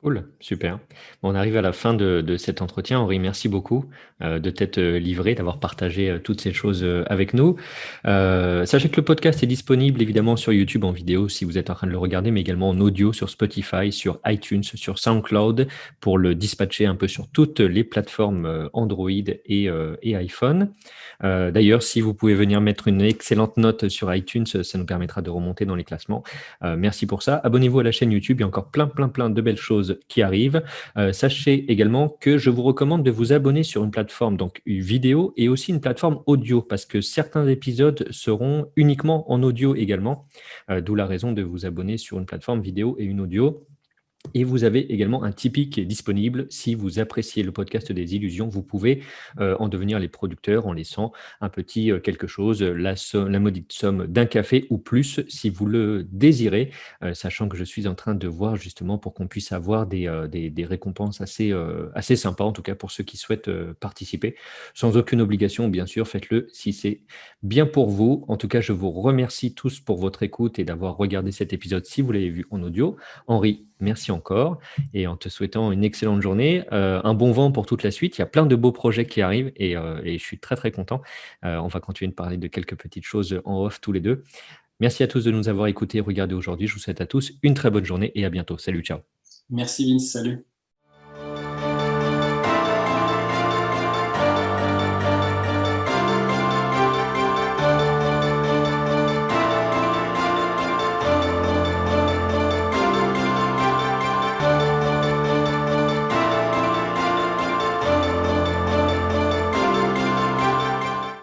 Cool, super. Bon, on arrive à la fin de cet entretien. Henri, merci beaucoup de t'être livré, d'avoir partagé toutes ces choses avec nous. Sachez que le podcast est disponible évidemment sur YouTube en vidéo si vous êtes en train de le regarder, mais également en audio sur Spotify, sur iTunes, sur SoundCloud, pour le dispatcher un peu sur toutes les plateformes Android et iPhone. D'ailleurs, si vous pouvez venir mettre une excellente note sur iTunes, ça nous permettra de remonter dans les classements. Merci pour ça. Abonnez-vous à la chaîne YouTube, il y a encore plein de belles choses qui arrivent. Sachez également que je vous recommande de vous abonner sur une plateforme donc une vidéo et aussi une plateforme audio, parce que certains épisodes seront uniquement en audio également, d'où la raison de vous abonner sur une plateforme vidéo et une audio. Et vous avez également un Tipeee qui est disponible. Si vous appréciez le podcast des illusions, vous pouvez en devenir les producteurs en laissant un petit quelque chose, la maudite somme d'un café ou plus si vous le désirez, sachant que je suis en train de voir justement pour qu'on puisse avoir des récompenses assez sympas, en tout cas pour ceux qui souhaitent participer. Sans aucune obligation, bien sûr, faites-le si c'est bien pour vous. En tout cas, je vous remercie tous pour votre écoute et d'avoir regardé cet épisode si vous l'avez vu en audio. Henri, merci encore et en te souhaitant une excellente journée, un bon vent pour toute la suite. Il y a plein de beaux projets qui arrivent et je suis très content. On va continuer de parler de quelques petites choses en off tous les deux. Merci à tous de nous avoir écoutés et regardés aujourd'hui. Je vous souhaite à tous une très bonne journée et à bientôt. Salut, ciao. Merci Vince, salut.